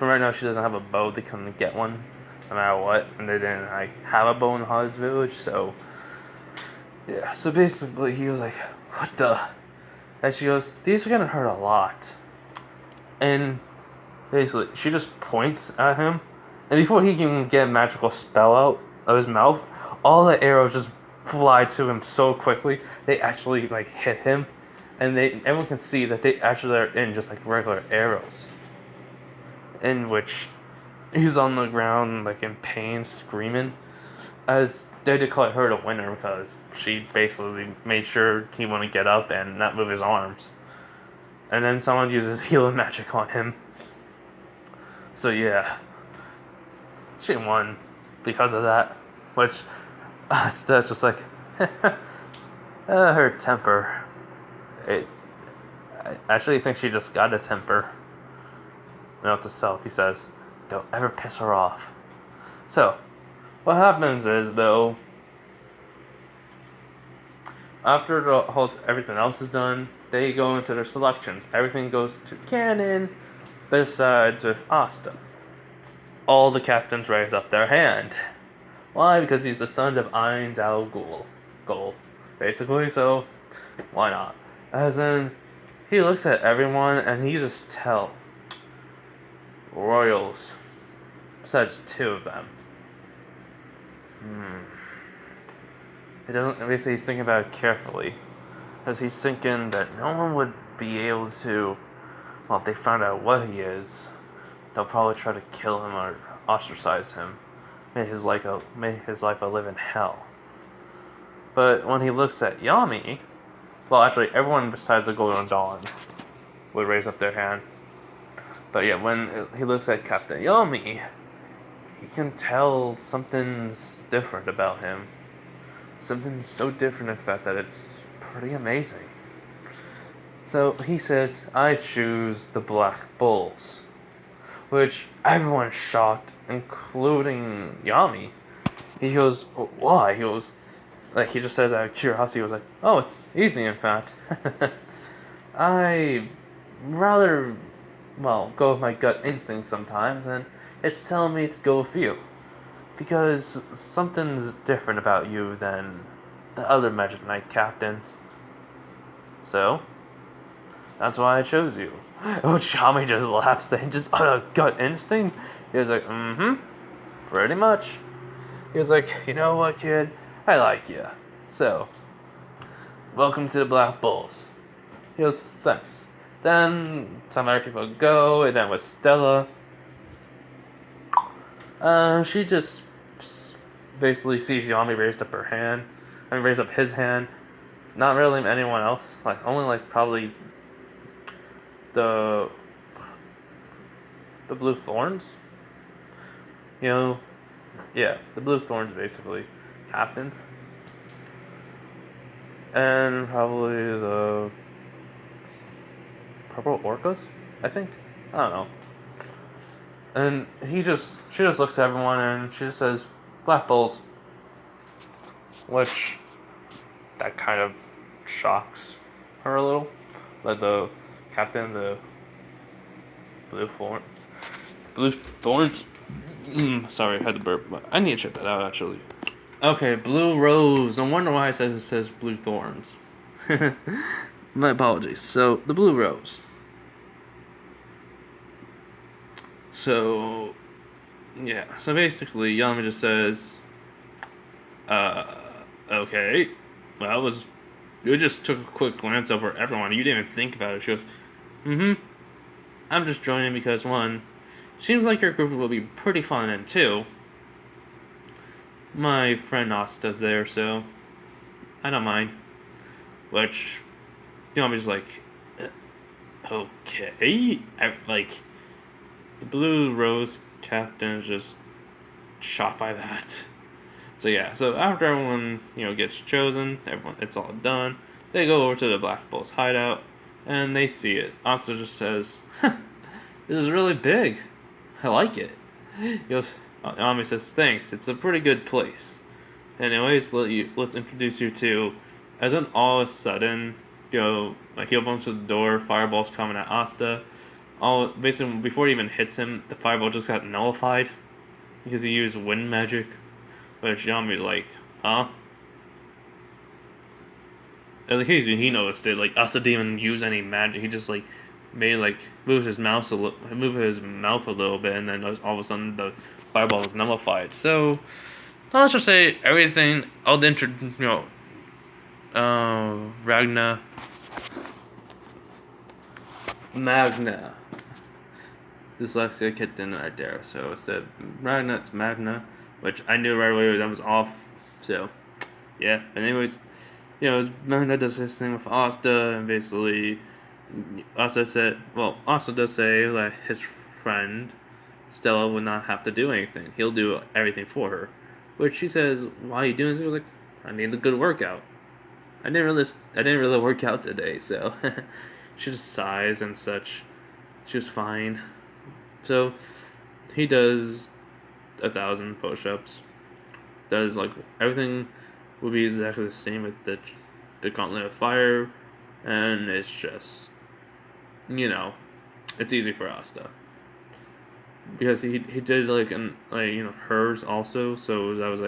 Speaker 1: For right now, she doesn't have a bow. They couldn't get one, no matter what, and they didn't like have a bow in Ha's village. So yeah. So basically, he was like, "What the?" And she goes, "These are gonna hurt a lot." And basically, she just points at him, and before he can get a magical spell out of his mouth, all the arrows just fly to him so quickly. They actually like hit him, and everyone can see that they actually are in just like regular arrows. In which he's on the ground like in pain, screaming, as they declare her the winner because she basically made sure he wouldn't get up and not move his arms. And then someone uses healing magic on him. So yeah, she won because of that. Which that's just like her temper. I actually think she just got a temper. Note to self, he says, "Don't ever piss her off." So, what happens is, though, after everything else is done, they go into their selections. Everything goes to canon, besides with Asta. All the captains raise up their hand. Why? Because he's the sons of aniz ooal, basically, so why not? As in, he looks at everyone and he just tells royals, besides two of them. He doesn't. Basically, he's thinking about it carefully, because he's thinking that no one would be able to. Well, if they found out what he is, they'll probably try to kill him or ostracize him, make his life a living hell. But when he looks at Yami, well, actually, everyone besides the Golden Dawn would raise up their hand. But yeah, when he looks at Captain Yami, he can tell something's different about him. Something so different, in fact, that it's pretty amazing. So he says, "I choose the Black Bulls," which everyone's shocked, including Yami. He goes, why? He goes, like, he just says out of curiosity, he was like, oh, it's easy, in fact. I rather, well, go with my gut instinct sometimes, and it's telling me to go with you. Because something's different about you than the other Magic Knight captains. So, that's why I chose you. Which Tommy just laughs, saying, just on a gut instinct? He was like, pretty much. He was like, you know what, kid? I like you. So, welcome to the Black Bulls. He goes, thanks. Then some other people go, and then with Stella, she just basically sees Yami raised up her hand. Raised up his hand. Not really anyone else. Like, only, like, probably the Blue Thorns. You know, yeah, the Blue Thorns basically. Captain. And probably the Purple Orcas, I think. I don't know. And she just looks at everyone and she just says, Black Bulls. Which, that kind of shocks her a little. Like the captain, the Blue Thorns. Sorry, I had to burp, but I need to check that out actually. Okay, Blue Rose. No wonder why it says Blue Thorns. My apologies. So, the Blue Rose. So, yeah. So basically, Yami just says, okay. Well, you just took a quick glance over everyone. You didn't even think about it. She goes, I'm just joining because, one, seems like your group will be pretty fun, and two, my friend Asta's there, so I don't mind. Which, I'm just like, okay. The Blue Rose captain is just shocked by that. So yeah, so after everyone, gets chosen, it's all done, they go over to the Black Bulls hideout, and they see it. Asta just says, this is really big. I like it. Ami says, thanks, it's a pretty good place. Anyways, let's introduce you to, as an all of a sudden, he opens the door, fireball's coming at Asta. Basically, before it even hits him, the fireball just got nullified, because he used wind magic. Which Yami's like, huh? In case he noticed it, like Asta didn't even use any magic. He just move his mouth a little bit, and then all of a sudden the fireball was nullified. So let's just say everything. All the Magna. Dyslexia kicked in right there. So it said Ragna, it's Magna. Which I knew right away that was off. So, yeah. But anyways, Magna does his thing with Asta, and basically, Asta does say that his friend, Stella, would not have to do anything. He'll do everything for her. Which she says, why are you doing this? He was like, I need a good workout. I didn't really work out today, so she just sighs and such. She was fine. So, he does 1,000 push-ups. Does everything will be exactly the same with the Gauntlet of Fire, and it's just it's easy for Asta because he did hers also, so that was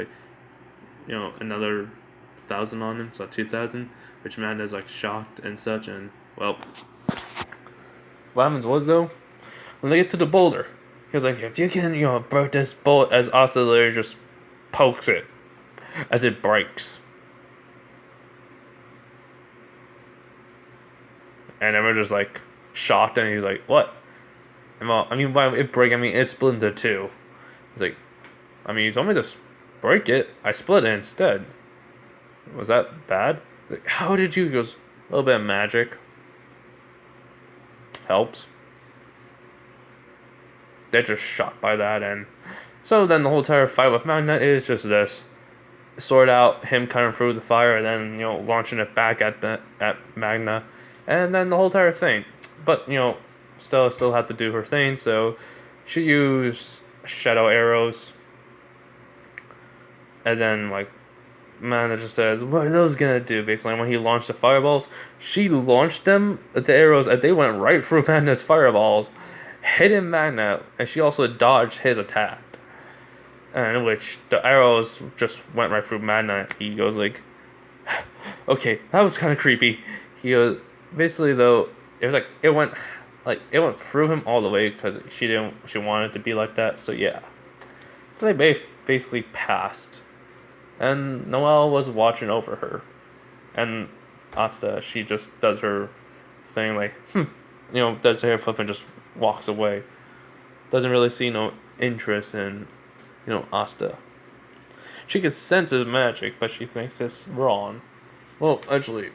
Speaker 1: another 1,000 on him, so 2,000, which Amanda's shocked and such, and well, what happens was though when they get to the boulder. He was like, if you can, break this bolt, as Asta literally just pokes it as it breaks. And everyone's just shocked, and he's like, what? By it break, it split into two. He's like, you told me to break it. I split it instead. Was that bad? Like, how did you? He goes, a little bit of magic. Helps. They're just shocked by that, and so then the whole entire fight with Magna is just this: sort out him cutting through the fire, and then launching it back at Magna, and then the whole entire thing. But Stella still had to do her thing, so she used shadow arrows, And then like Mana just says, "What are those gonna do?" Basically, when he launched the fireballs, she launched them the arrows, and they went right through Mana's fireballs, hitting Mana, and she also dodged his attack. And which the arrows just went right through Mana. He goes like, "Okay, that was kind of creepy." He goes, basically though, it was it went through him all the way because she wanted it to be like that. So yeah, so they basically passed, and Noelle was watching over her, and Asta, she just does her thing like, does her hair flip and just walks away. Doesn't really see no interest in, Asta. She can sense his magic, but she thinks it's wrong. Well, actually,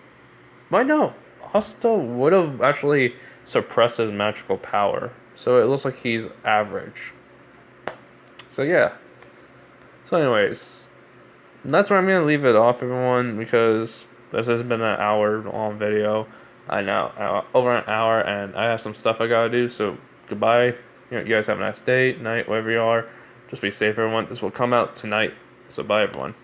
Speaker 1: why no? Asta would have actually suppressed his magical power, so it looks like he's average. So yeah. So anyways, that's where I'm gonna leave it off, everyone, because this has been an hour long video. I know, over an hour, and I have some stuff I gotta do. So goodbye. You guys have a nice day, night, wherever you are. Just be safe, everyone. This will come out tonight. So bye, everyone.